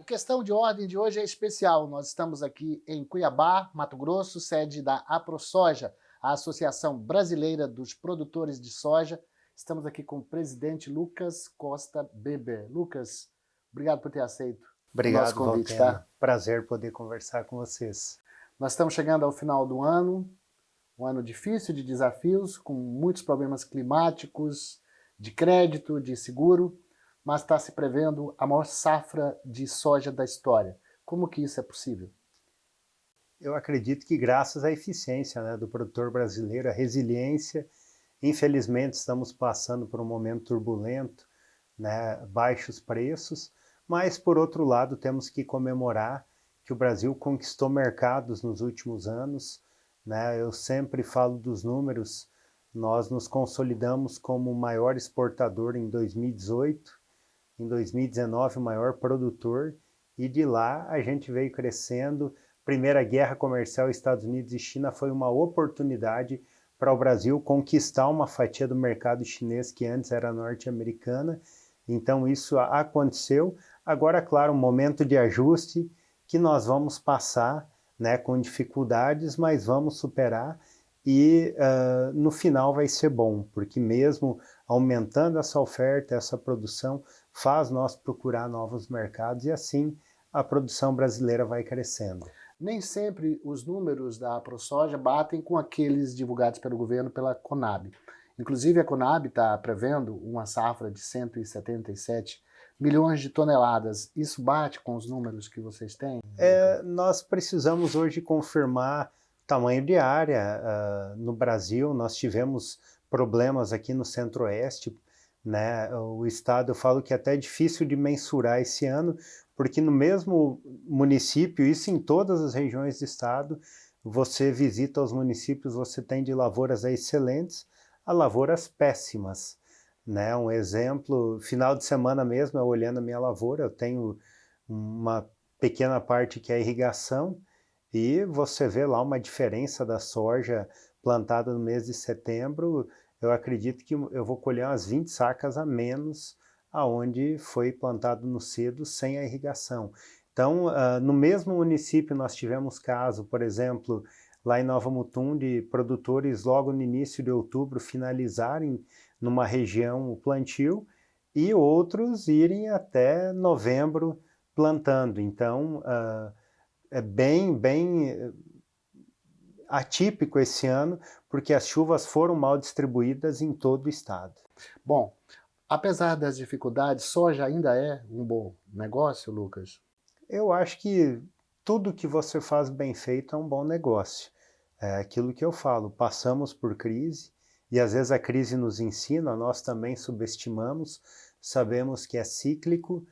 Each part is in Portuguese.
questão de ordem de hoje é especial. Nós estamos aqui em Cuiabá, Mato Grosso, sede da AproSoja, a Associação Brasileira dos Produtores de Soja. Estamos aqui com o presidente Lucas Costa Beber. Lucas, obrigado por ter aceito o nosso Obrigado, convite, Valtena. tá? Prazer poder conversar com vocês. Nós estamos chegando ao final do ano, um ano difícil de desafios, com muitos problemas climáticos, de crédito, de seguro, mas está se prevendo a maior safra de soja da história. Como que isso é possível? Eu acredito que graças à eficiência, do produtor brasileiro, a resiliência, infelizmente estamos passando por um momento turbulento, baixos preços, mas por outro lado temos que comemorar que o Brasil conquistou mercados nos últimos anos. Eu sempre falo dos números, nós nos consolidamos como o maior exportador em 2018, em 2019 o maior produtor, e de lá a gente veio crescendo. Primeira guerra comercial Estados Unidos e China foi uma oportunidade para o Brasil conquistar uma fatia do mercado chinês que antes era norte-americana. Então isso aconteceu. Agora, claro, um momento de ajuste que nós vamos passar, com dificuldades, mas vamos superar. E no final vai ser bom, porque mesmo aumentando essa oferta, essa produção, faz nós procurar novos mercados e assim a produção brasileira vai crescendo. Nem sempre os números da AproSoja batem com aqueles divulgados pelo governo pela Conab. Inclusive a Conab está prevendo uma safra de 177 milhões de toneladas. Isso bate com os números que vocês têm? Nós precisamos hoje confirmar tamanho de área. No Brasil nós tivemos problemas aqui no Centro-Oeste, o estado, eu falo que é até difícil de mensurar esse ano, porque no mesmo município, isso em todas as regiões do estado, você visita os municípios, você tem de lavouras excelentes a lavouras péssimas. Um exemplo, final de semana mesmo, eu olhando a minha lavoura, eu tenho uma pequena parte que é irrigação, e você vê lá uma diferença da soja plantada no mês de setembro. Eu acredito que eu vou colher umas 20 sacas a menos aonde foi plantado no cedo sem a irrigação. Então, no mesmo município nós tivemos caso, por exemplo, lá em Nova Mutum, de produtores logo no início de outubro finalizarem numa região o plantio e outros irem até novembro plantando. Então, é bem atípico esse ano, porque as chuvas foram mal distribuídas em todo o estado. Bom, apesar das dificuldades, soja ainda é um bom negócio, Lucas? Eu acho que tudo que você faz bem feito é um bom negócio. É aquilo que eu falo, passamos por crise, e às vezes a crise nos ensina, nós também subestimamos, sabemos que é cíclico,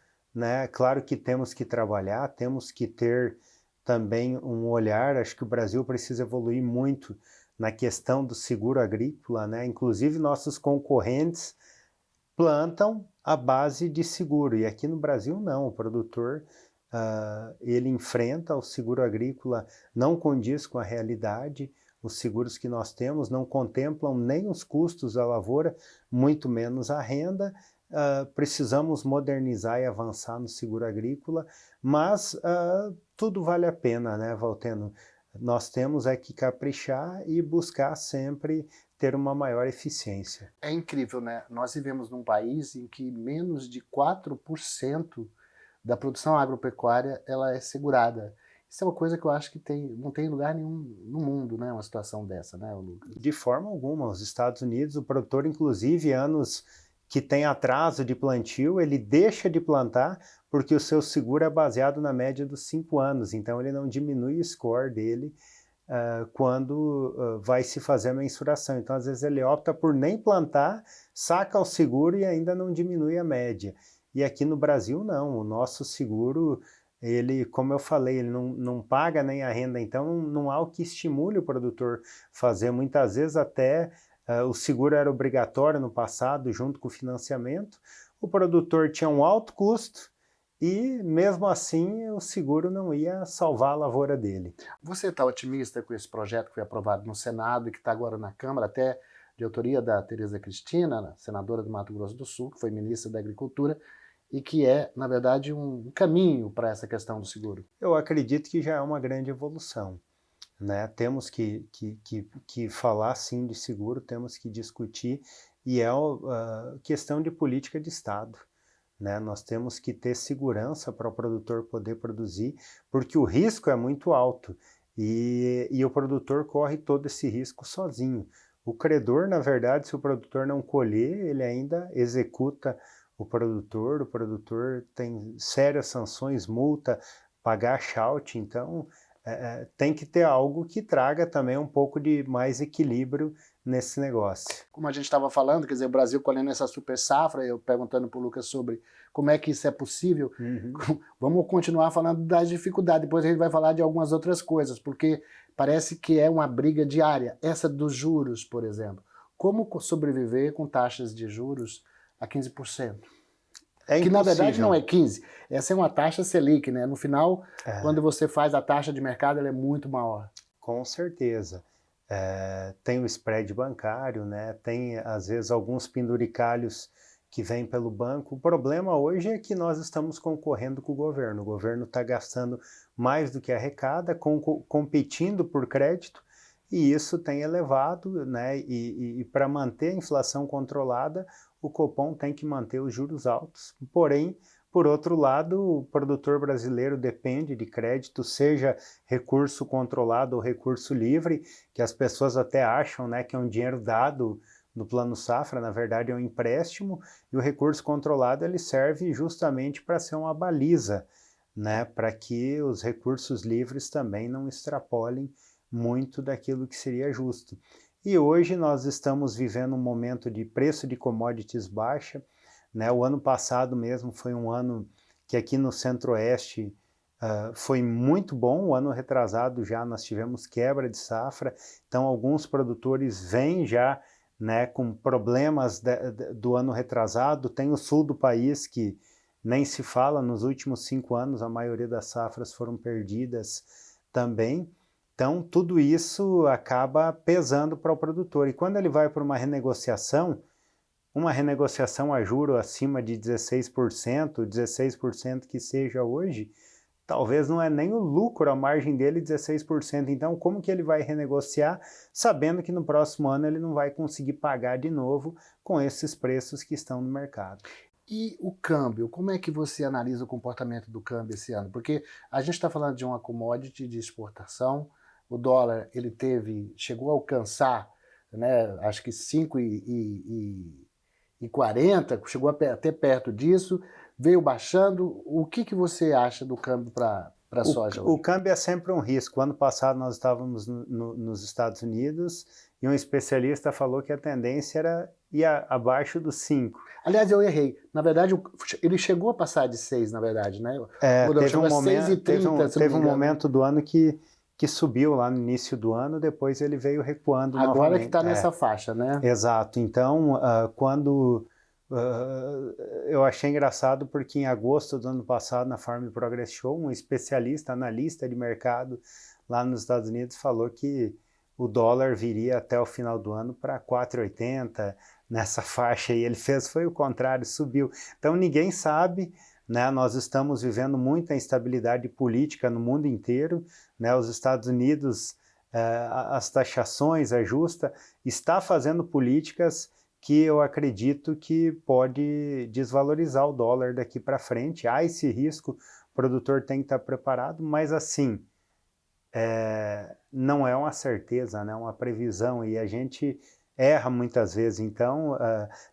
Claro que temos que trabalhar, temos que ter também um olhar. Acho que o Brasil precisa evoluir muito na questão do seguro agrícola, Inclusive nossos concorrentes plantam à base de seguro, e aqui no Brasil não, o produtor ele enfrenta o seguro agrícola, não condiz com a realidade. Os seguros que nós temos não contemplam nem os custos da lavoura, muito menos a renda. Precisamos modernizar e avançar no seguro agrícola, mas tudo vale a pena, Valteno? Nós temos que caprichar e buscar sempre ter uma maior eficiência. É incrível, Nós vivemos num país em que menos de 4% da produção agropecuária ela é segurada. Isso é uma coisa que eu acho que não tem lugar nenhum no mundo, uma situação dessa, Lucas? De forma alguma. Os Estados Unidos, o produtor, inclusive, anos que tem atraso de plantio, ele deixa de plantar porque o seu seguro é baseado na média dos 5 anos, então ele não diminui o score dele quando vai se fazer a mensuração. Então, às vezes, ele opta por nem plantar, saca o seguro e ainda não diminui a média. E aqui no Brasil, não. O nosso seguro, ele, como eu falei, ele não paga nem a renda, então não há o que estimule o produtor fazer. Muitas vezes até o seguro era obrigatório no passado, junto com o financiamento. O produtor tinha um alto custo e, mesmo assim, o seguro não ia salvar a lavoura dele. Você está otimista com esse projeto que foi aprovado no Senado e que está agora na Câmara, até de autoria da Tereza Cristina, senadora do Mato Grosso do Sul, que foi ministra da Agricultura, e que é, na verdade, um caminho para essa questão do seguro? Eu acredito que já é uma grande evolução, né? Temos que falar sim de seguro, temos que discutir, e é questão de política de Estado, né? Nós temos que ter segurança para o produtor poder produzir, porque o risco é muito alto e o produtor corre todo esse risco sozinho. O credor, na verdade, se o produtor não colher, ele ainda executa o produtor tem sérias sanções, multa, pagar shout, então tem que ter algo que traga também um pouco de mais equilíbrio nesse negócio. Como a gente estava falando, quer dizer, o Brasil colhendo essa super safra, eu perguntando para o Lucas sobre como é que isso é possível, vamos continuar falando das dificuldades, depois a gente vai falar de algumas outras coisas, porque parece que é uma briga diária, essa dos juros, por exemplo. Como sobreviver com taxas de juros a 15%? É que na verdade não impossível. é 15, essa é uma taxa Selic, né? No final, quando você faz a taxa de mercado, ela é muito maior. Com certeza. Tem o spread bancário, né? Tem às vezes alguns penduricalhos que vêm pelo banco. O problema hoje é que nós estamos concorrendo com o governo está gastando mais do que arrecada, competindo por crédito, e isso tem elevado, né? E para manter a inflação controlada, o Copom tem que manter os juros altos. Porém, por outro lado, o produtor brasileiro depende de crédito, seja recurso controlado ou recurso livre, que as pessoas até acham, né, que é um dinheiro dado no Plano Safra, na verdade é um empréstimo, e o recurso controlado ele serve justamente para ser uma baliza, né, para que os recursos livres também não extrapolem muito daquilo que seria justo. E hoje nós estamos vivendo um momento de preço de commodities baixa, né? O ano passado mesmo foi um ano que aqui no Centro-Oeste foi muito bom, o ano retrasado já nós tivemos quebra de safra, então alguns produtores vêm já, né, com problemas do ano retrasado. Tem o sul do país que nem se fala, nos últimos 5 anos a maioria das safras foram perdidas também. Então, tudo isso acaba pesando para o produtor. E quando ele vai para uma renegociação a juro acima de 16% que seja hoje, talvez não é nem o lucro, a margem dele 16%. Então, como que ele vai renegociar sabendo que no próximo ano ele não vai conseguir pagar de novo com esses preços que estão no mercado? E o câmbio, como é que você analisa o comportamento do câmbio esse ano? Porque a gente está falando de uma commodity de exportação, o dólar ele chegou a alcançar, né, acho que 5,40, chegou até perto disso, veio baixando. O que você acha do câmbio para a soja hoje? O câmbio é sempre um risco. Ano passado nós estávamos nos Estados Unidos e um especialista falou que a tendência era ir abaixo dos 5. Aliás, eu errei. Na verdade, ele chegou a passar de 6, na verdade, né? Teve um momento do ano que subiu lá no início do ano, depois ele veio recuando novamente. Agora que está nessa faixa, né? Exato. Então, eu achei engraçado porque em agosto do ano passado, na Farm Progress Show, um especialista, analista de mercado lá nos Estados Unidos falou que o dólar viria até o final do ano para 4,80 nessa faixa, e ele foi o contrário, subiu. Então ninguém sabe, né? Nós estamos vivendo muita instabilidade política no mundo inteiro, né? Os Estados Unidos, as taxações, a justa, está fazendo políticas que eu acredito que pode desvalorizar o dólar daqui para frente. Há esse risco, o produtor tem que estar preparado, mas assim, não é uma certeza, né? Uma previsão, e a gente erra muitas vezes. Então,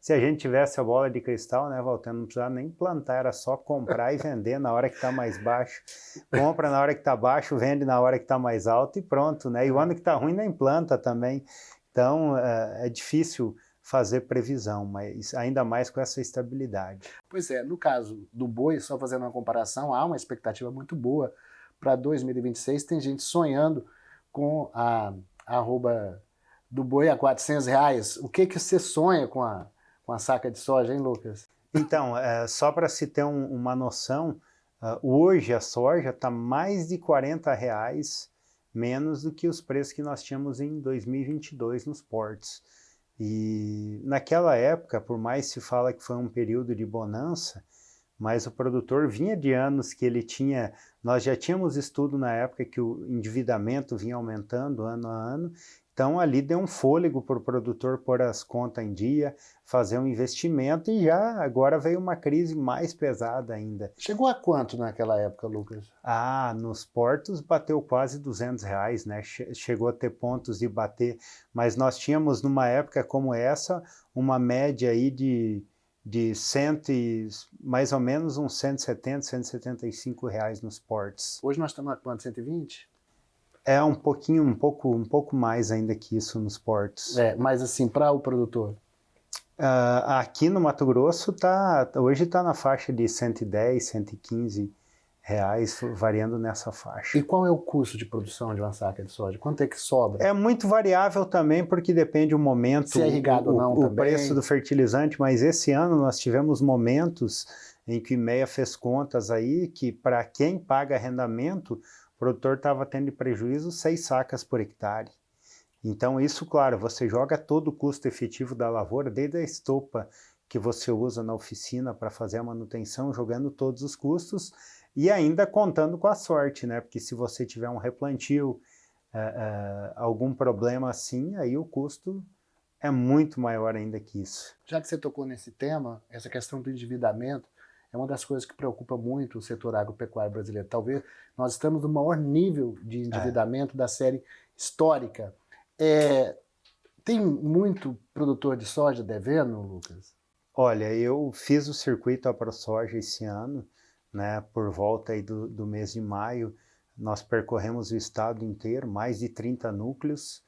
se a gente tivesse a bola de cristal, né, Valtero, não precisava nem plantar, era só comprar e vender na hora que está mais baixo. Compra na hora que está baixo, vende na hora que está mais alto e pronto, né? E o ano que está ruim nem planta também. Então, é difícil fazer previsão, mas ainda mais com essa estabilidade. Pois é, no caso do boi, só fazendo uma comparação, há uma expectativa muito boa para 2026. Tem gente sonhando com a arroba do boi a R$400. O que você sonha com a saca de soja, hein, Lucas? Então, só para se ter uma noção, hoje a soja está mais de R$40 menos do que os preços que nós tínhamos em 2022 nos portos. E naquela época, por mais se fala que foi um período de bonança, mas o produtor vinha de anos que ele tinha, nós já tínhamos estudo na época que o endividamento vinha aumentando ano a ano, então ali deu um fôlego para o produtor pôr as contas em dia, fazer um investimento e já agora veio uma crise mais pesada ainda. Chegou a quanto naquela época, Lucas? Nos portos bateu quase R$ 200, né? Chegou a ter pontos de bater, mas nós tínhamos numa época como essa uma média aí de mais ou menos uns R$ 170, R$ 175 nos portos. Hoje nós estamos a quanto? 120? É um pouco mais ainda que isso nos portos. Mas assim, para o produtor? Aqui no Mato Grosso hoje está na faixa de R$ 110, R$ 115, variando nessa faixa. E qual é o custo de produção de uma saca de soja? Quanto é que sobra? É muito variável também, porque depende do momento, se é irrigado ou não o também. preço do fertilizante, mas esse ano nós tivemos momentos em que o IMEA fez contas aí que para quem paga arrendamento, o produtor estava tendo de prejuízo 6 sacas por hectare. Então isso, claro, você joga todo o custo efetivo da lavoura, desde a estopa que você usa na oficina para fazer a manutenção, jogando todos os custos e ainda contando com a sorte, né? Porque se você tiver um replantio, algum problema assim, aí o custo é muito maior ainda que isso. Já que você tocou nesse tema, essa questão do endividamento é uma das coisas que preocupa muito o setor agropecuário brasileiro. Talvez nós estamos no maior nível de endividamento da série histórica. Tem muito produtor de soja devendo, Lucas? Olha, eu fiz o circuito AproSoja esse ano, né, por volta aí do mês de maio. Nós percorremos o estado inteiro, mais de 30 núcleos,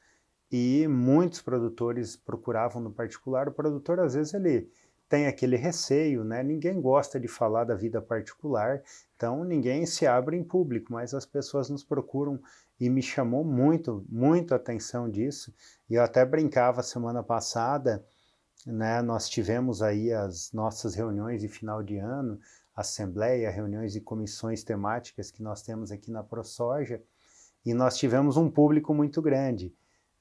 e muitos produtores procuravam no particular. O produtor, às vezes, ele tem aquele receio, né? Ninguém gosta de falar da vida particular, então ninguém se abre em público, mas as pessoas nos procuram e me chamou muito a atenção disso. E eu até brincava semana passada, né? Nós tivemos aí as nossas reuniões de final de ano, assembleia, reuniões de comissões temáticas que nós temos aqui na AproSoja, e nós tivemos um público muito grande,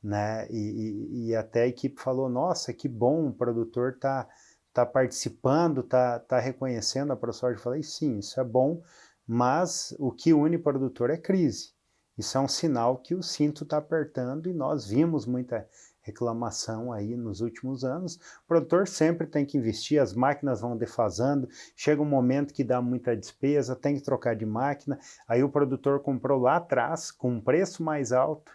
né? E até a equipe falou, nossa, que bom, o produtor tá participando, tá reconhecendo a AproSoja. Eu falei, sim, isso é bom, mas o que une produtor é crise. Isso é um sinal que o cinto está apertando e nós vimos muita reclamação aí nos últimos anos. O produtor sempre tem que investir, as máquinas vão defasando, chega um momento que dá muita despesa, tem que trocar de máquina, aí o produtor comprou lá atrás com um preço mais alto,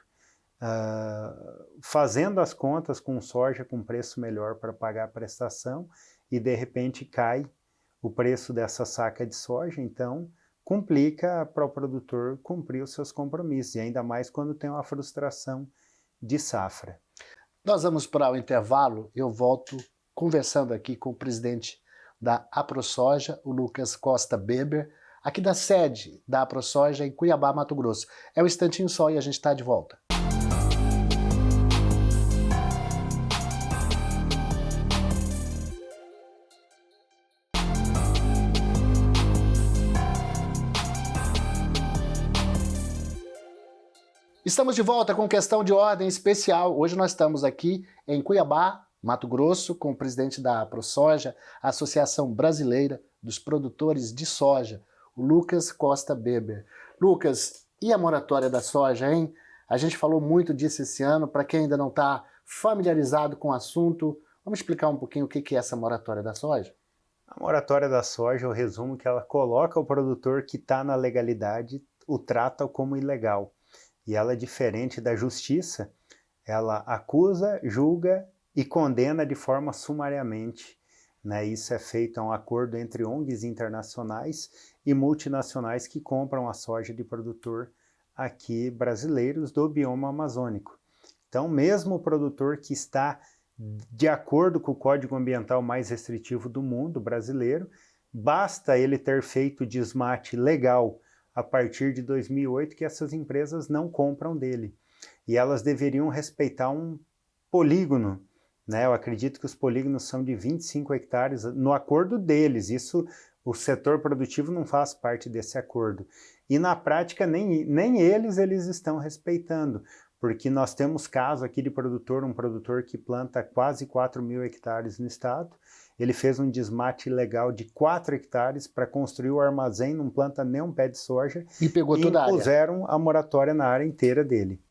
fazendo as contas com soja com preço melhor para pagar a prestação, e de repente cai o preço dessa saca de soja, então complica para o produtor cumprir os seus compromissos, e ainda mais quando tem uma frustração de safra. Nós vamos para o intervalo, eu volto conversando aqui com o presidente da AproSoja, o Lucas Costa Beber, aqui da sede da AproSoja em Cuiabá, Mato Grosso. É um instantinho só e a gente está de volta. Estamos de volta com questão de ordem especial. Hoje nós estamos aqui em Cuiabá, Mato Grosso, com o presidente da AproSoja, a Associação Brasileira dos Produtores de Soja, o Lucas Costa Beber. Lucas, e a moratória da soja, hein? A gente falou muito disso esse ano. Para quem ainda não está familiarizado com o assunto, vamos explicar um pouquinho o que é essa moratória da soja? A moratória da soja, eu resumo que ela coloca o produtor que está na legalidade, o trata como ilegal. E ela é diferente da justiça, ela acusa, julga e condena de forma sumariamente, né? Isso é feito a um acordo entre ONGs internacionais e multinacionais que compram a soja de produtor aqui brasileiros do bioma amazônico. Então, mesmo o produtor que está de acordo com o Código Ambiental mais restritivo do mundo, brasileiro, basta ele ter feito desmate legal a partir de 2008 que essas empresas não compram dele. E elas deveriam respeitar um polígono, né? Eu acredito que os polígonos são de 25 hectares no acordo deles. Isso, o setor produtivo não faz parte desse acordo. E na prática nem eles estão respeitando, porque nós temos caso aqui de produtor, um produtor que planta quase 4.000 hectares no estado, ele fez um desmate ilegal de 4 hectares para construir o armazém, não planta nem um pé de soja, E pegou e toda a área. impuseram a moratória na área inteira dele.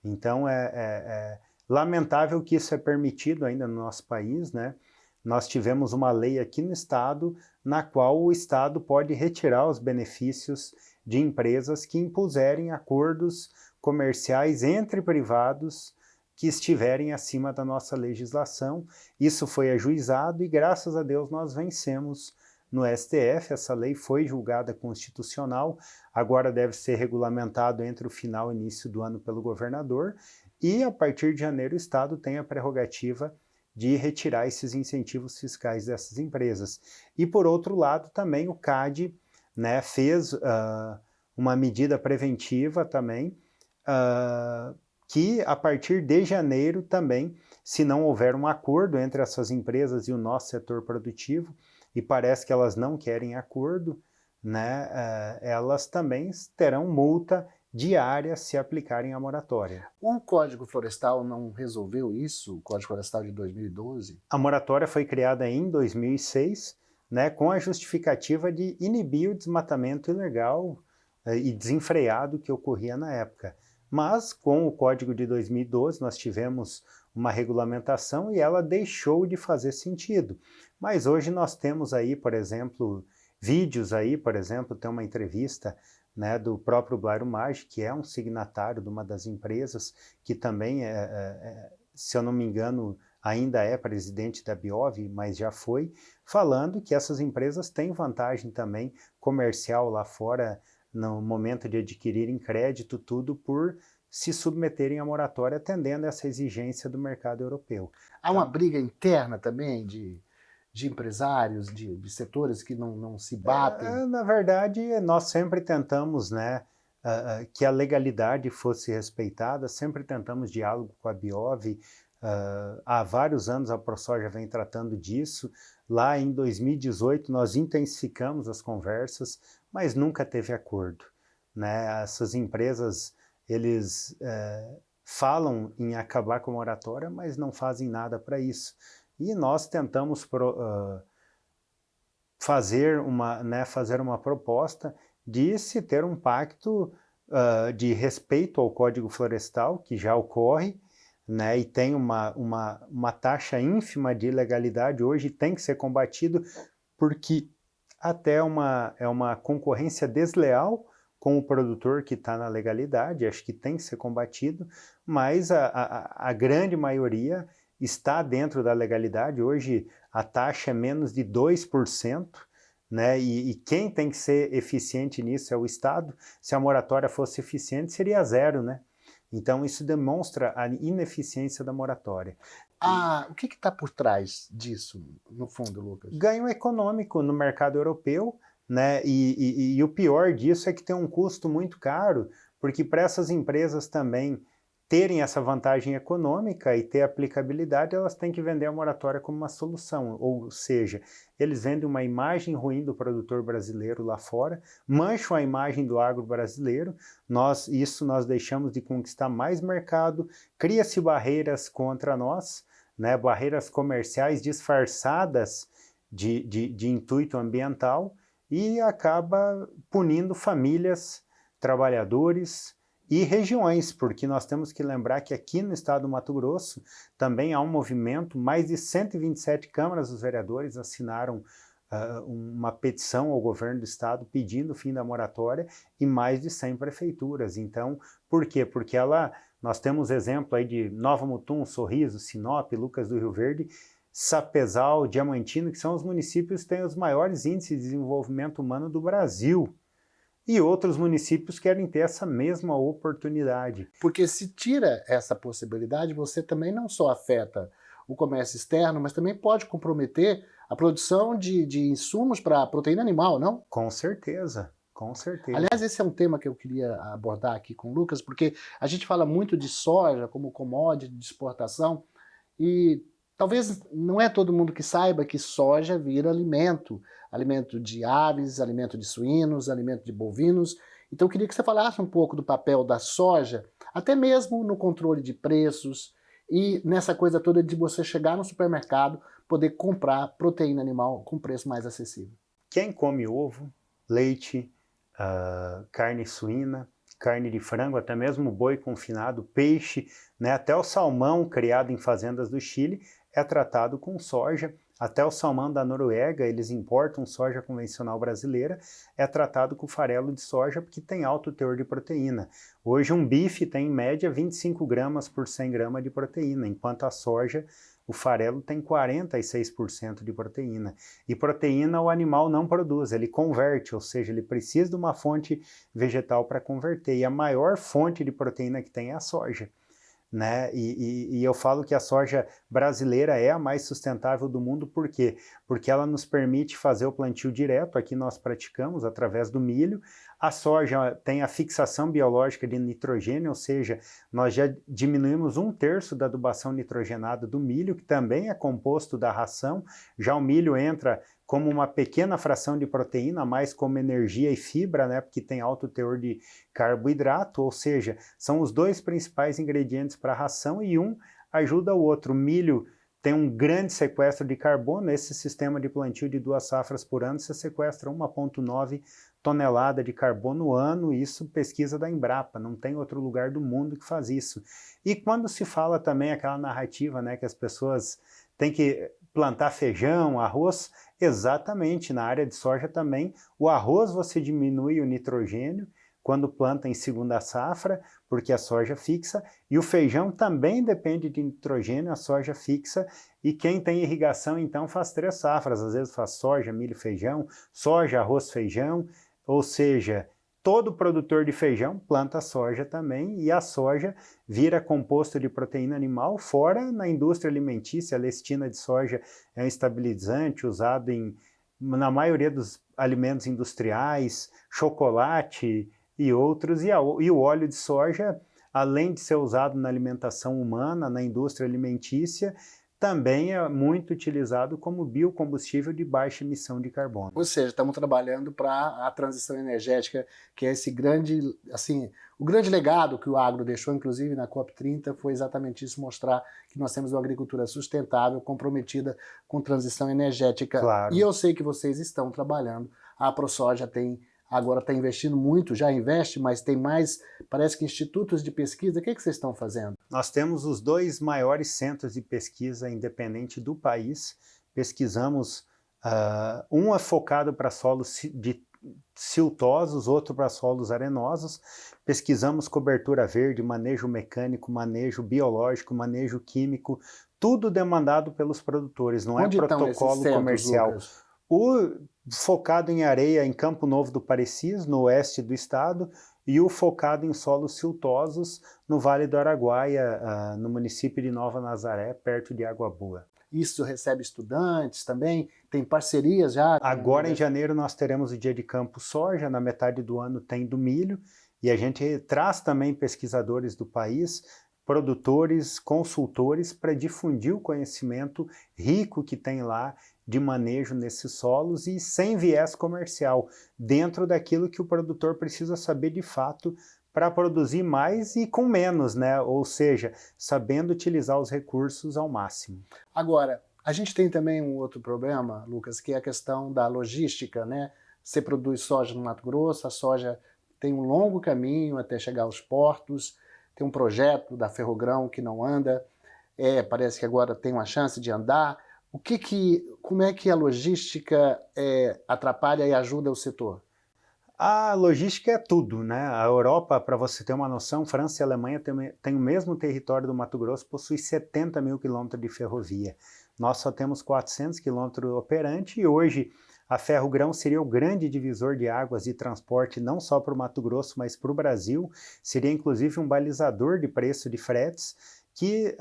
Então é lamentável que isso é permitido ainda no nosso país, né? Nós tivemos uma lei aqui no estado na qual o estado pode retirar os benefícios de empresas que impuserem acordos comerciais entre privados que estiverem acima da nossa legislação. Isso foi ajuizado e, graças a Deus, nós vencemos no STF. Essa lei foi julgada constitucional, agora deve ser regulamentado entre o final e início do ano pelo governador, e a partir de janeiro o estado tem a prerrogativa de retirar esses incentivos fiscais dessas empresas. E, por outro lado, também o CAD, né, fez uma medida preventiva também, que a partir de janeiro também, se não houver um acordo entre essas empresas e o nosso setor produtivo, e parece que elas não querem acordo, né, elas também terão multa diária se aplicarem a moratória. O Código Florestal não resolveu isso, o Código Florestal de 2012? A moratória foi criada em 2006, né, com a justificativa de inibir o desmatamento ilegal e desenfreado que ocorria na época. Mas, com o Código de 2012, nós tivemos uma regulamentação e ela deixou de fazer sentido. Mas hoje nós temos aí, por exemplo, vídeos aí, por exemplo, tem uma entrevista, né, do próprio Blairo Maggi, que é um signatário de uma das empresas, que também, se eu não me engano, ainda é presidente da Biov, mas já foi, falando que essas empresas têm vantagem também comercial lá fora, no momento de adquirirem crédito, tudo por se submeterem à moratória, atendendo a essa exigência do mercado europeu. Há uma briga interna também de empresários, de setores que não se batem? Na verdade, nós sempre tentamos, né, que a legalidade fosse respeitada, sempre tentamos diálogo com a Biov. Há vários anos a ProSoja vem tratando disso. Lá em 2018 nós intensificamos as conversas, mas nunca teve acordo, né? Essas empresas, eles falam em acabar com a moratória, mas não fazem nada para isso. E nós tentamos fazer uma proposta de se ter um pacto de respeito ao Código Florestal, que já ocorre, né, e tem uma taxa ínfima de ilegalidade hoje, tem que ser combatido, porque até é uma concorrência desleal com o produtor que está na legalidade, acho que tem que ser combatido, mas a grande maioria está dentro da legalidade. Hoje a taxa é menos de 2%, né? E quem tem que ser eficiente nisso é o Estado. Se a moratória fosse eficiente, seria zero, né? Então isso demonstra a ineficiência da moratória. O que está por trás disso, no fundo, Lucas? Ganho econômico no mercado europeu, né? E o pior disso é que tem um custo muito caro, porque para essas empresas também terem essa vantagem econômica e ter aplicabilidade, elas têm que vender a moratória como uma solução, ou seja, eles vendem uma imagem ruim do produtor brasileiro lá fora, mancham a imagem do agro brasileiro, nós deixamos de conquistar mais mercado, cria-se barreiras contra nós, né, barreiras comerciais disfarçadas de intuito ambiental, e acaba punindo famílias, trabalhadores e regiões, porque nós temos que lembrar que aqui no estado do Mato Grosso também há um movimento, mais de 127 câmaras dos vereadores assinaram uma petição ao governo do estado pedindo o fim da moratória e mais de 100 prefeituras. Então, por quê? Porque nós temos exemplo aí de Nova Mutum, Sorriso, Sinop, Lucas do Rio Verde, Sapezal, Diamantino, que são os municípios que têm os maiores índices de desenvolvimento humano do Brasil. E outros municípios querem ter essa mesma oportunidade. Porque se tira essa possibilidade, você também não só afeta o comércio externo, mas também pode comprometer a produção de insumos para a proteína animal, não? Com certeza, com certeza. Aliás, esse é um tema que eu queria abordar aqui com o Lucas, porque a gente fala muito de soja como commodity de exportação e talvez não é todo mundo que saiba que soja vira alimento de aves, alimento de suínos, alimento de bovinos. Então eu queria que você falasse um pouco do papel da soja até mesmo no controle de preços e nessa coisa toda de você chegar no supermercado, poder comprar proteína animal com preço mais acessível. Quem come ovo, leite, carne suína, carne de frango, até mesmo boi confinado, peixe, né, até o salmão criado em fazendas do Chile é tratado com soja. Até o salmão da Noruega, eles importam soja convencional brasileira, é tratado com farelo de soja porque tem alto teor de proteína. Hoje um bife tem em média 25 gramas por 100 gramas de proteína, enquanto a soja, o farelo tem 46% de proteína. E proteína o animal não produz, ele converte, ou seja, ele precisa de uma fonte vegetal para converter. E a maior fonte de proteína que tem é a soja. Né? E eu falo que a soja brasileira é a mais sustentável do mundo, por quê? Porque ela nos permite fazer o plantio direto, aqui nós praticamos através do milho. A soja tem a fixação biológica de nitrogênio, ou seja, nós já diminuímos 1/3 da adubação nitrogenada do milho, que também é composto da ração. Já o milho entra como uma pequena fração de proteína, mais como energia e fibra, né, porque tem alto teor de carboidrato, ou seja, são os dois principais ingredientes para a ração e um ajuda o outro. O milho tem um grande sequestro de carbono, esse sistema de plantio de 2 safras por ano, você sequestra 1,9 tonelada de carbono ano, isso pesquisa da Embrapa, não tem outro lugar do mundo que faz isso. E quando se fala também aquela narrativa, né, que as pessoas têm que plantar feijão, arroz, exatamente, na área de soja também, o arroz você diminui o nitrogênio quando planta em segunda safra, porque a soja fixa, e o feijão também depende de nitrogênio, a soja fixa, e quem tem irrigação então faz 3 safras, às vezes faz soja, milho, feijão, soja, arroz, feijão, ou seja, todo produtor de feijão planta soja também, e a soja vira composto de proteína animal, fora na indústria alimentícia, a lestina de soja é um estabilizante usado na maioria dos alimentos industriais, chocolate e outros, e o óleo de soja, além de ser usado na alimentação humana, na indústria alimentícia, também é muito utilizado como biocombustível de baixa emissão de carbono. Ou seja, estamos trabalhando para a transição energética, que é esse grande, assim, o grande legado que o agro deixou, inclusive na COP30, foi exatamente isso, mostrar que nós temos uma agricultura sustentável, comprometida com transição energética. Claro. E eu sei que vocês estão trabalhando, a AproSoja agora está investindo muito, já investe, mas tem mais, parece que institutos de pesquisa. O que vocês estão fazendo? Nós temos os 2 maiores centros de pesquisa independente do país. Pesquisamos, um é focado para solos siltosos, outro para solos arenosos. Pesquisamos cobertura verde, manejo mecânico, manejo biológico, manejo químico, tudo demandado pelos produtores, não Onde é protocolo comercial. Lucas? O focado em areia em Campo Novo do Parecis, no oeste do estado, e o focado em solos siltosos no Vale do Araguaia, no município de Nova Nazaré, perto de Água Boa. Isso recebe estudantes também? Tem parcerias já? Agora em janeiro nós teremos o dia de campo soja, na metade do ano tem do milho, e a gente traz também pesquisadores do país, produtores, consultores, para difundir o conhecimento rico que tem lá de manejo nesses solos e sem viés comercial, dentro daquilo que o produtor precisa saber de fato para produzir mais e com menos, né? Ou seja, sabendo utilizar os recursos ao máximo. Agora, a gente tem também um outro problema, Lucas, que é a questão da logística, né? Você produz soja no Mato Grosso, a soja tem um longo caminho até chegar aos portos, tem um projeto da Ferrogrão que não anda, parece que agora tem uma chance de andar. Como é que a logística atrapalha e ajuda o setor? A logística é tudo, né? A Europa, para você ter uma noção, França e Alemanha têm o mesmo território do Mato Grosso, possui 70 mil quilômetros de ferrovia. Nós só temos 400 quilômetros operante e hoje a Ferrogrão seria o grande divisor de águas de transporte não só para o Mato Grosso, mas para o Brasil. Seria inclusive um balizador de preço de fretes, que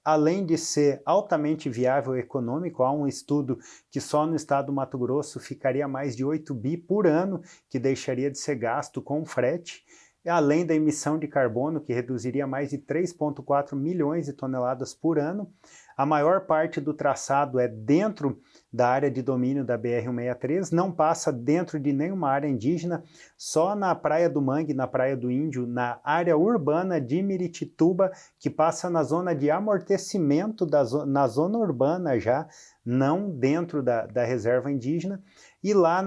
além de ser altamente viável e econômico, há um estudo que só no estado do Mato Grosso ficaria mais de 8 bi por ano, que deixaria de ser gasto com frete, além da emissão de carbono, que reduziria mais de 3,4 milhões de toneladas por ano. A maior parte do traçado é dentro da área de domínio da BR-163, não passa dentro de nenhuma área indígena, só na Praia do Mangue, na Praia do Índio, na área urbana de Miritituba, que passa na zona de amortecimento, na zona urbana já, não dentro da reserva indígena. E lá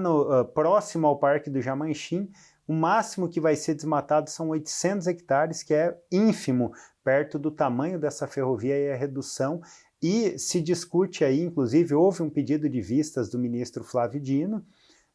próximo ao Parque do Jamanchim, o máximo que vai ser desmatado são 800 hectares, que é ínfimo, perto do tamanho dessa ferrovia e a redução. E se discute aí, inclusive houve um pedido de vistas do ministro Flávio Dino,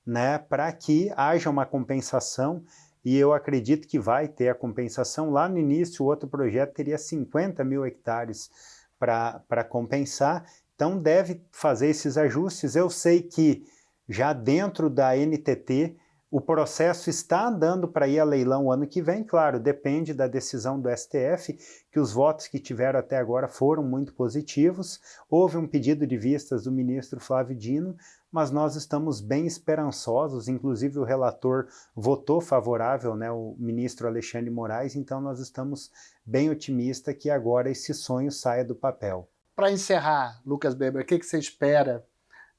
né, para que haja uma compensação, e eu acredito que vai ter a compensação. Lá no início o outro projeto teria 50 mil hectares para compensar, então deve fazer esses ajustes. Eu sei que já dentro da NTT o processo está andando para ir a leilão o ano que vem, claro, depende da decisão do STF, que os votos que tiveram até agora foram muito positivos. Houve um pedido de vistas do ministro Flávio Dino, mas nós estamos bem esperançosos, inclusive o relator votou favorável, né, o ministro Alexandre Moraes, então nós estamos bem otimistas que agora esse sonho saia do papel. Para encerrar, Lucas Beber, o que você espera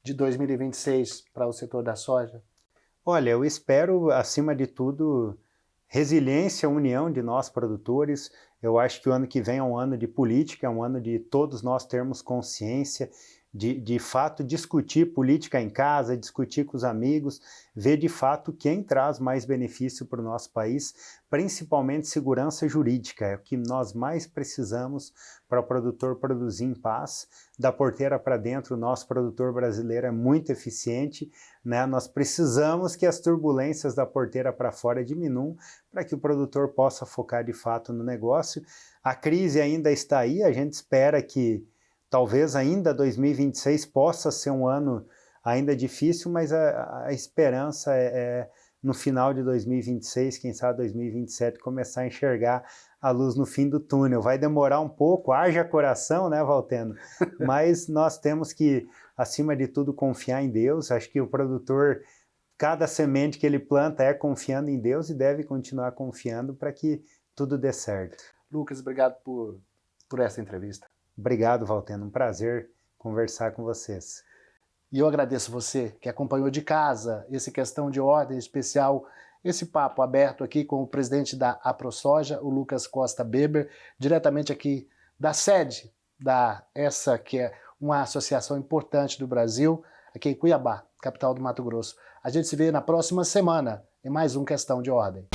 de 2026 para o setor da soja? Olha, eu espero, acima de tudo, resiliência, união de nós produtores. Eu acho que o ano que vem é um ano de política, é um ano de todos nós termos consciência, de fato discutir política em casa, discutir com os amigos, ver de fato quem traz mais benefício para o nosso país, principalmente segurança jurídica, é o que nós mais precisamos para o produtor produzir em paz. Da porteira para dentro, o nosso produtor brasileiro é muito eficiente, né? Nós precisamos que as turbulências da porteira para fora diminuam para que o produtor possa focar de fato no negócio. A crise ainda está aí, a gente espera que talvez ainda 2026 possa ser um ano ainda difícil, mas a esperança é no final de 2026, quem sabe 2027, começar a enxergar a luz no fim do túnel. Vai demorar um pouco, haja coração, né, Valteno? Mas nós temos que, acima de tudo, confiar em Deus. Acho que o produtor, cada semente que ele planta é confiando em Deus e deve continuar confiando para que tudo dê certo. Lucas, obrigado por essa entrevista. Obrigado, Valteno. Um prazer conversar com vocês. E eu agradeço você que acompanhou de casa esse Questão de Ordem Especial, esse papo aberto aqui com o presidente da AproSoja, o Lucas Costa Beber, diretamente aqui da sede essa que é uma associação importante do Brasil, aqui em Cuiabá, capital do Mato Grosso. A gente se vê na próxima semana em mais um Questão de Ordem.